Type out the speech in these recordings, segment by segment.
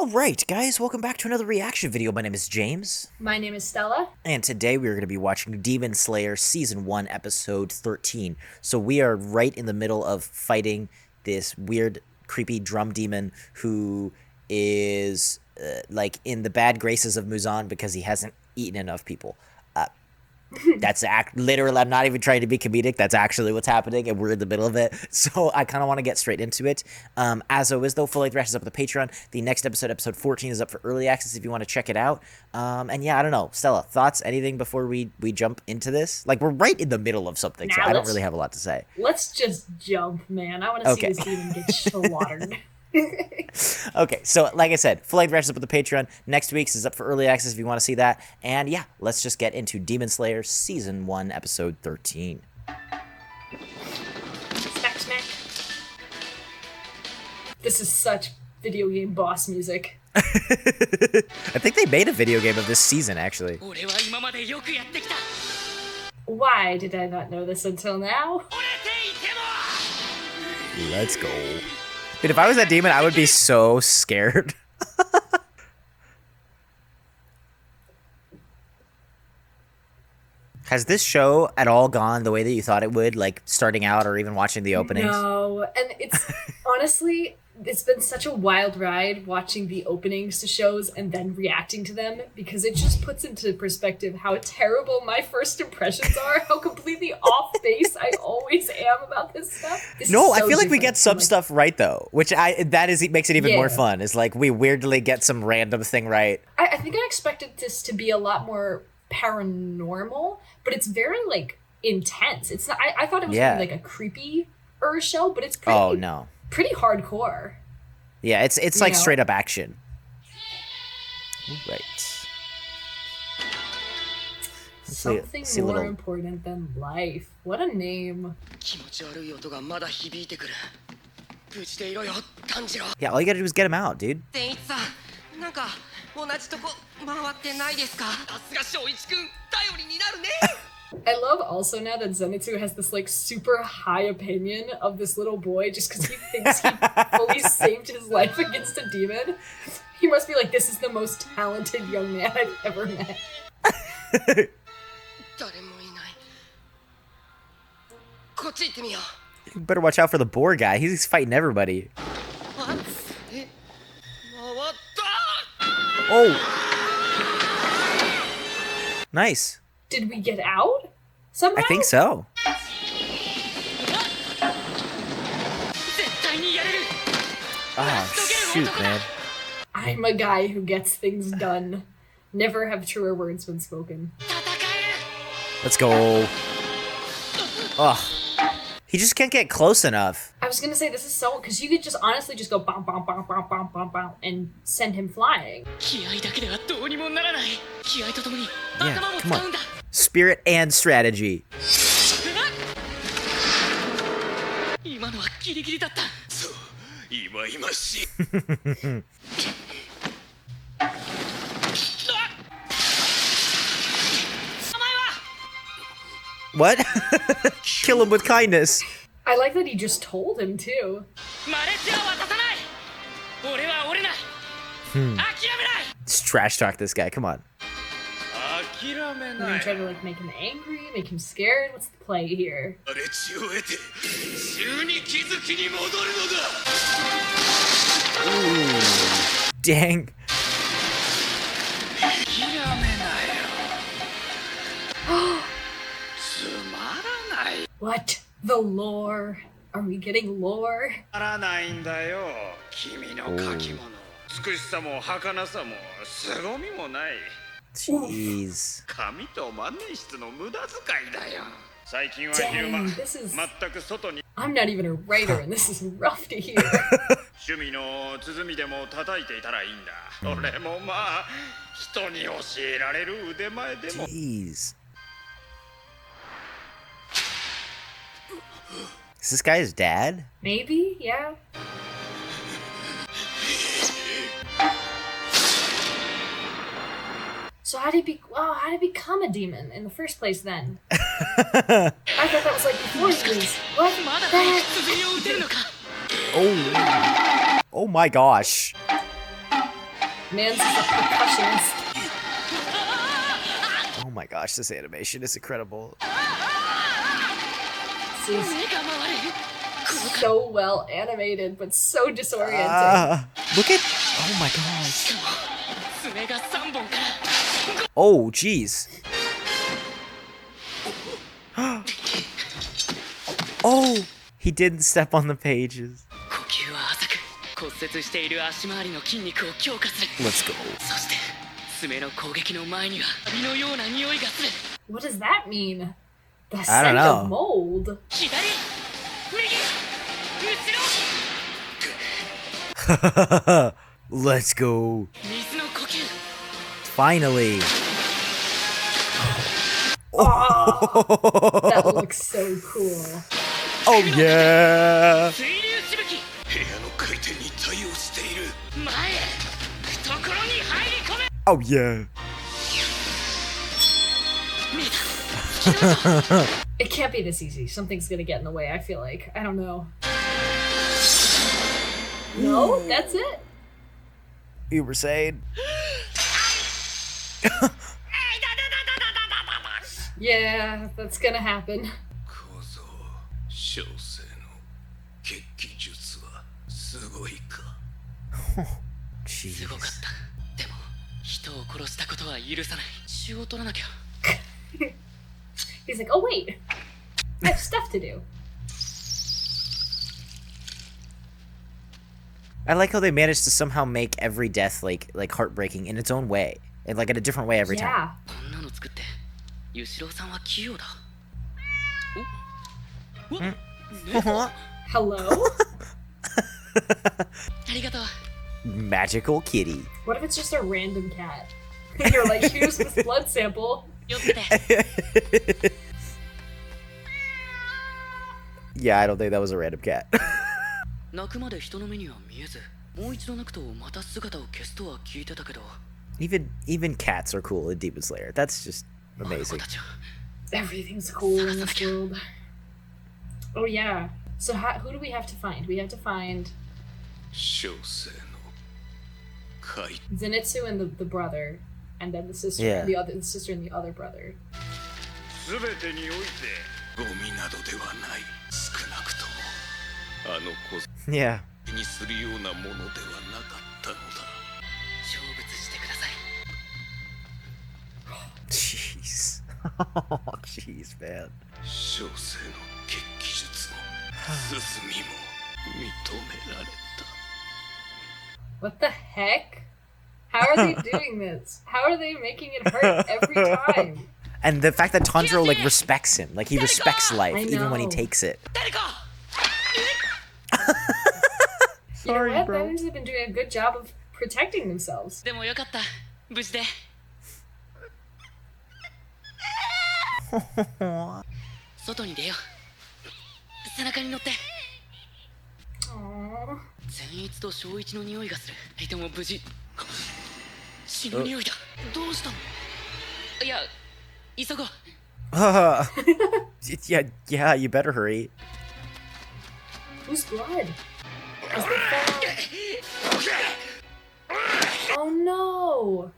Alright guys, welcome back to another reaction video. My name is James. My name is Stella. And today we are going to be watching Demon Slayer Season 1, Episode 13. So we are right in the middle of fighting this weird, creepy drum demon who is, like, in the bad graces of Muzan because he hasn't eaten enough people. That's literally, I'm not even trying to be comedic. That's actually what's happening, and we're in the middle of it. So I kind of want to get straight into it. As always, though, full length reaction is up on the Patreon. The next episode, episode 14, is up for early access if you want to check it out. And yeah, I don't know. Stella, thoughts? Anything before we jump into this? Like, we're right in the middle of something, so I don't really have a lot to say. Let's just jump, man. I want to see this demon get slaughtered. Okay, so like I said, full length reaction is up with the Patreon. Next week's is up for early access if you want to see that. And yeah, let's just get into Demon Slayer Season 1, Episode 13. Smack, smack. This is such video game boss music. I think they made a video game of this season, actually. Why did I not know this until now? Let's go. Dude, if I was that demon, I would be so scared. Has this show at all gone the way that you thought it would, like starting out or even watching the openings? No, and it's honestly, it's been such a wild ride watching the openings to shows and then reacting to them, because it just puts into perspective how terrible my first impressions are, how completely off base I always am about this stuff. No, I feel like we get some stuff right though, which makes it even more fun. Is like we weirdly get some random thing right. I think I expected this to be a lot more paranormal, but it's very like intense. It's not. I thought it was gonna be like a creepy show, but it's pretty. Pretty hardcore. Yeah, it's like straight up action. Right. Something more important than life. What a name. Yeah, all you gotta do is get him out, dude. I love also now that Zenitsu has this like super high opinion of this little boy just because he thinks he fully saved his life against a demon. He must be like, this is the most talented young man I've ever met. You better watch out for the boar guy. He's fighting everybody. Oh! Nice. Did we get out? Somehow? I think so. Oh, shoot, man. I'm a guy who gets things done. Never have truer words been spoken. Let's go. Ugh. He just can't get close enough. I was gonna say, this is so... Because you could just honestly just go bom, bom, bom, bom, bom, bom, bom, and send him flying. Yeah, come on. Spirit and strategy. What? Kill him with kindness. I like that he just told him too. Just trash talk this guy, come on. You try to like make him angry, make him scared. What's the play here? Ooh, dang. What? The lore? Are we getting lore? Jeez. Dang, this is... I'm not even a writer and this is rough to hear. Jeez. Is this guy his dad? Maybe, yeah. So how did he become a demon in the first place then? I thought that was like before he was... What? Oh. Oh my gosh. Man's is a percussionist. Oh my gosh, this animation is incredible. This is so well animated, but so disorienting. Look at... Oh my gosh. Oh, jeez. Oh, he didn't step on the pages. Let's go. What does that mean? The I scent don't know. of mold. Let's go. Finally. Oh, that looks so cool. Oh yeah. Oh yeah. It can't be this easy. Something's gonna get in the way, I feel like. I don't know. No, that's it. You were saying? Yeah, that's gonna happen. Jeez. He's like, oh wait, I have stuff to do. I like how they managed to somehow make every death like heartbreaking in its own way, and like in a different way every time. Hello? Magical kitty. What if it's just a random cat? You're like, here's this blood sample. Yeah, I don't think that was a random cat. Even cats are cool in Demon Slayer. That's just amazing. Everything's cool in this world. Oh yeah. So who do we have to find? We have to find Zenitsu and the brother, and then the sister, Yeah. and the sister and the other brother. Yeah. Jeez. Oh, jeez, man. What the heck? How are they doing this? How are they making it hurt every time? And the fact that Tanjiro like respects him, like he respects life even when he know. takes it. You know Sorry, what? bro. That means they've been doing a good job of protecting themselves. Aww. Yeah, you better hurry. Whose blood? Is they found... Oh no!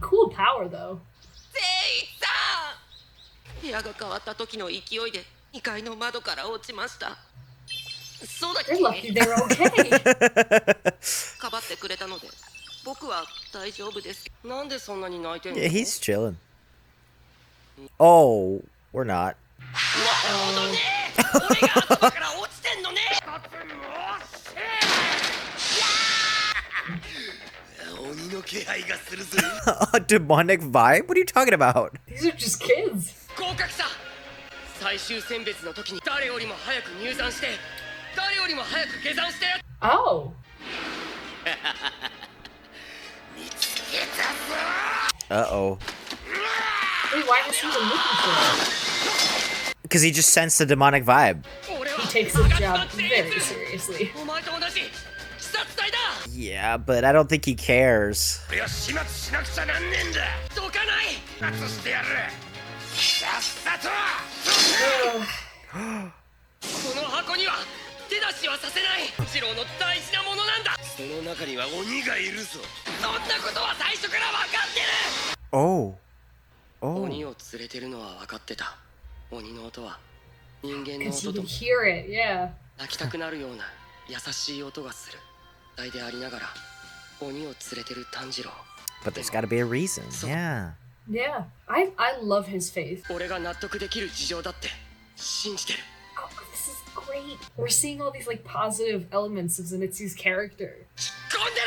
Cool power though. 部屋が変わった時の勢いで2階の窓から落ちました。そうだっ They're lucky け？ they're okay. かばってくれたので僕は大丈夫です。なんでそんなに泣いてんの？ Yeah, he's chilling. Oh, we're not. なるほどね。俺が頭から落ちてんのね。鬼の気配がするぜ。 A demonic vibe? What are you talking about? These are just kids. 合格さ。最終選別の時に誰よりも早く入山して誰よりも早く下山して。 Oh. 見つけたぞ。 Uh-oh. Wait, why was he even looking for it? Because he just sensed the demonic vibe. He takes his job very seriously. お前と同じ視察隊だ。Yeah, but I don't think he cares. 俺は始末しなくちゃなんねえんだ。どかない。始末してやる。さっさと。この箱には手出しはさせない。ジローの大事なものなんだ。その中には鬼がいるぞ。そんなことは最初から分かってる。Oh. Oh. 鬼を連れてるのは分かってた。鬼の音は人間の Because 音 you と can hear it, yeah. 泣きたくなるような優しい音がする。大でありながら鬼を連れてる炭治郎。 But there's got to be a reason. Yeah. Yeah. I love his faith. 俺が納得できる事情だって信じてる。 Oh, this is great. We're seeing all these like positive elements of Zenitsu's character. 飛んでろ。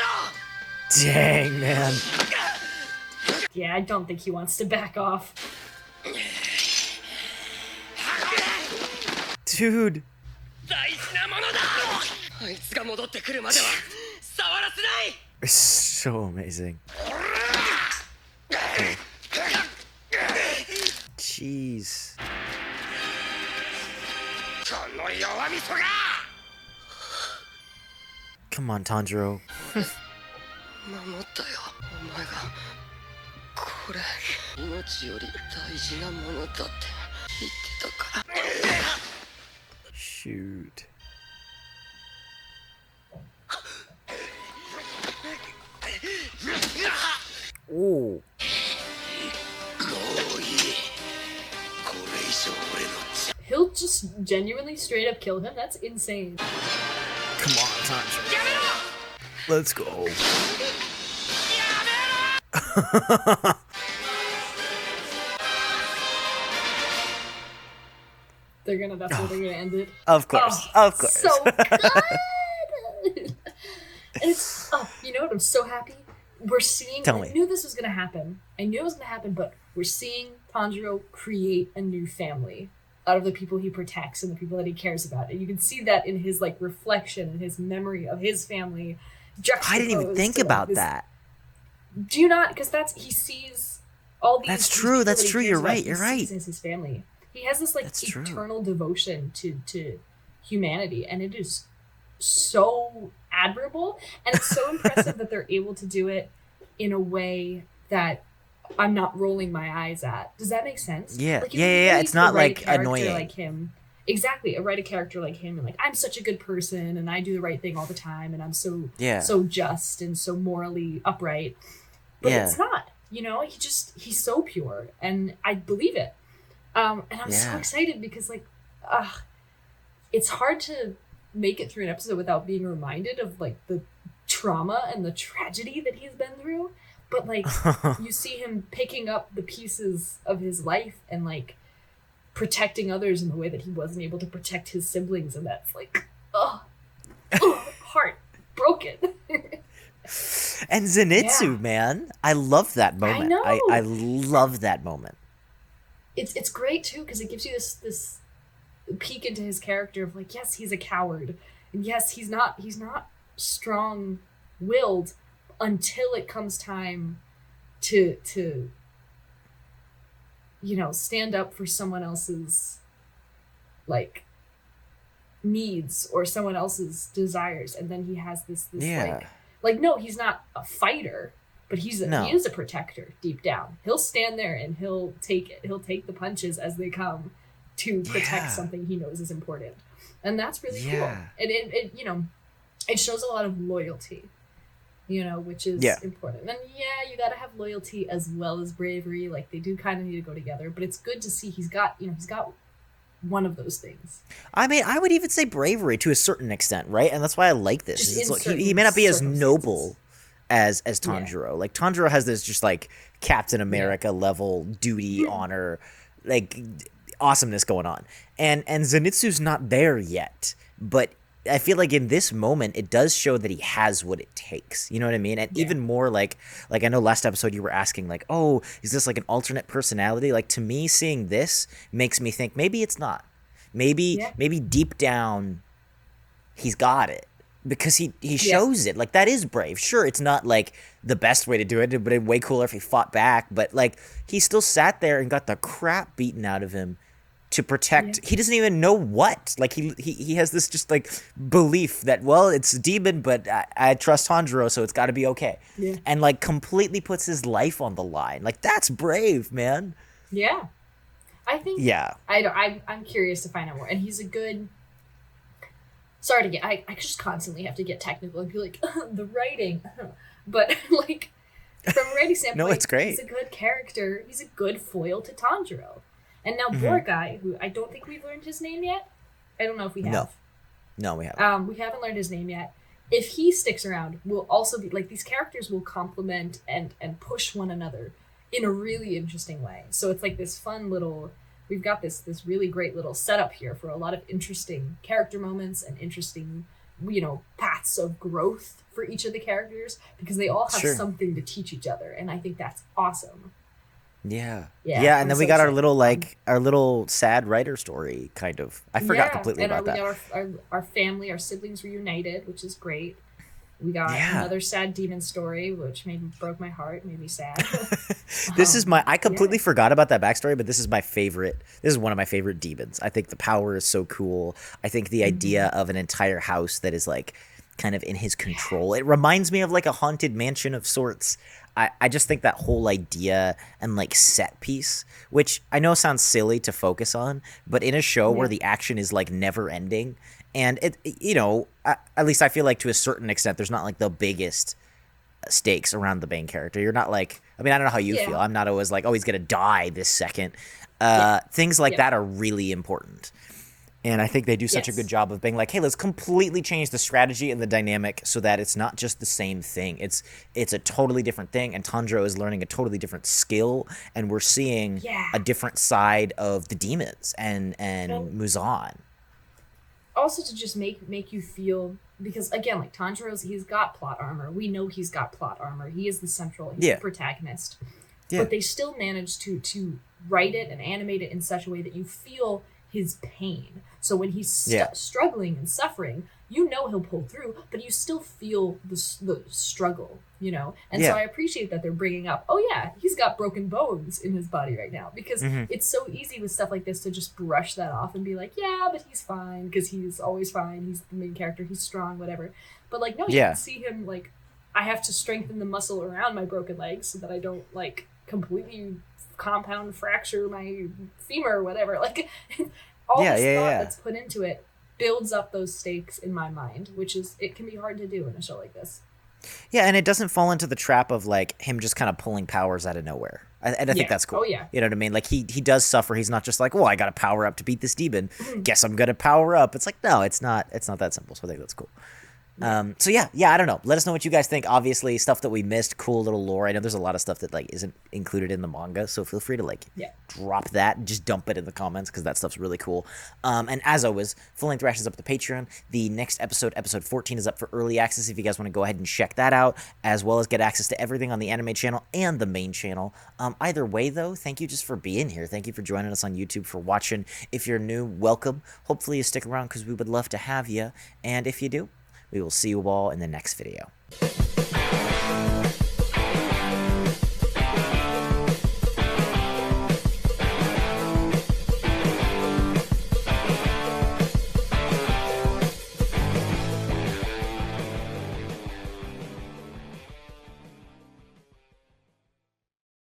Dang, man. Yeah, I don't think he wants to back off. Dude. 大事なものだ。あいつが戻ってくるまでは触らせない。 It's so amazing. Jeez. この弱みそが。 Come on, Tanjiro. 守ったよ。お前がこれ命より大事なものだって言ってたから。 Shoot. Oh. もういい。これ以上俺の He'll just genuinely straight up kill him. That's insane. Come on, Tanjiro. Let's go. That's where they're gonna end it. Of course. Oh, Of course. So good! And it's, you know what? I'm so happy. We're seeing, Tell I me. knew this was gonna happen. But we're seeing Tanjiro create a new family out of the people he protects and the people that he cares about. And you can see that in his like reflection, his memory of his family. I didn't even think about that. Do you not? Because he sees all these. That's true. That's true. You're right. You're He right. sees as his family. He has this like eternal devotion to humanity, and it is so admirable, and it's so impressive that they're able to do it in a way that I'm not rolling my eyes at. Does that make sense? Yeah. Like, Yeah. It's not like annoying. Like him. Exactly. Write a character like him and like, I'm such a good person and I do the right thing all the time and I'm so just and so morally upright. But it's not, you know, he's so pure and I believe it. And I'm so excited because like, it's hard to make it through an episode without being reminded of like the trauma and the tragedy that he's been through. But like, you see him picking up the pieces of his life and like protecting others in the way that he wasn't able to protect his siblings. And that's like, heart broken. And Zenitsu, man. I love that moment. I know. I love that moment. It's great too, because it gives you this peek into his character of like, yes, he's a coward. And yes, he's not strong-willed until it comes time to you know, stand up for someone else's like needs or someone else's desires, and then he has this like no, he's not a fighter, but he is a protector deep down. He'll stand there and he'll take it. He'll take the punches as they come to protect something he knows is important, and that's really cool. And it you know, it shows a lot of loyalty. You know, which is important. And you gotta have loyalty as well as bravery. Like, they do kind of need to go together. But it's good to see he's got one of those things. I mean, I would even say bravery to a certain extent, right? And that's why I like this. Like, he may not be as noble as Tanjiro. Yeah. Like, Tanjiro has this just, like, Captain America level duty, honor, like, awesomeness going on. And Zenitsu's not there yet. But I feel like in this moment, it does show that he has what it takes. You know what I mean? And even more like I know last episode you were asking like, oh, is this like an alternate personality? Like, to me, seeing this makes me think maybe it's not. Maybe deep down, he's got it. Because he shows it. Like, that is brave. Sure, it's not like the best way to do it, but it'd be way cooler if he fought back. But like, he still sat there and got the crap beaten out of him to protect. He doesn't even know what. Like he has this just like belief that, well, it's a demon, but I trust Tanjiro, so it's got to be okay. Yeah. And like completely puts his life on the line. Like that's brave, man. Yeah. I think. Yeah. I'm curious to find out more, and he's a good. Sorry to get. I just constantly have to get technical and be like the writing, but like from a writing standpoint, no, it's great. He's a good character. He's a good foil to Tanjiro. And now Guy, who I don't think we've learned his name yet. I don't know if we have. No, we haven't. We haven't learned his name yet. If he sticks around, we'll also be like these characters will complement and push one another in a really interesting way. So it's like this fun little. We've got this really great little setup here for a lot of interesting character moments and interesting, paths of growth for each of the characters because they all have something to teach each other, and I think that's awesome. Yeah, and then we got our little sad writer story, kind of. I forgot completely about that. We got our family, our siblings reunited, which is great. We got another sad demon story, which broke my heart, made me sad. I completely forgot about that backstory, but this is my favorite. This is one of my favorite demons. I think the power is so cool. I think the idea of an entire house that is like kind of in his control. It reminds me of like a haunted mansion of sorts. I just think that whole idea and like set piece, which I know sounds silly to focus on, but in a show where the action is like never ending, and it, at least I feel like to a certain extent, there's not like the biggest stakes around the main character. You're not like, I don't know how you feel. I'm not always like, oh, he's gonna die this second. Things like that are really important. And I think they do such a good job of being like, hey, let's completely change the strategy and the dynamic so that it's not just the same thing. It's a totally different thing, and Tanjiro is learning a totally different skill, and we're seeing a different side of the demons and Muzan. Also to just make you feel, because again, like he's got plot armor. We know he's got plot armor. He is the central, he's the protagonist. Yeah. But they still managed to write it and animate it in such a way that you feel his pain. So when he's struggling and suffering, he'll pull through, but you still feel the struggle, And so I appreciate that they're bringing up, he's got broken bones in his body right now, because it's so easy with stuff like this to just brush that off and be like, but he's fine, because he's always fine. He's the main character. He's strong, whatever. But like, no, you can see him like, I have to strengthen the muscle around my broken legs so that I don't like completely compound fracture my femur or whatever. Like all this thought that's put into it builds up those stakes in my mind, which is, it can be hard to do in a show like this. Yeah, and it doesn't fall into the trap of like him just kind of pulling powers out of nowhere. And I think that's cool. Oh, yeah. You know what I mean? Like he does suffer. He's not just like, well, I got to power up to beat this demon. Guess I'm gonna power up. It's like, no, it's not that simple. So I think that's cool. So I don't know. Let us know what you guys think. Obviously, stuff that we missed, cool little lore. I know there's a lot of stuff that like isn't included in the manga, so feel free to like drop that and just dump it in the comments because that stuff's really cool. And as always, full length reactions up to Patreon. The next episode 14, is up for early access if you guys want to go ahead and check that out, as well as get access to everything on the anime channel and the main channel. Either way, though, thank you just for being here. Thank you for joining us on YouTube, for watching. If you're new, welcome. Hopefully you stick around because we would love to have you. And if you do, we will see you all in the next video.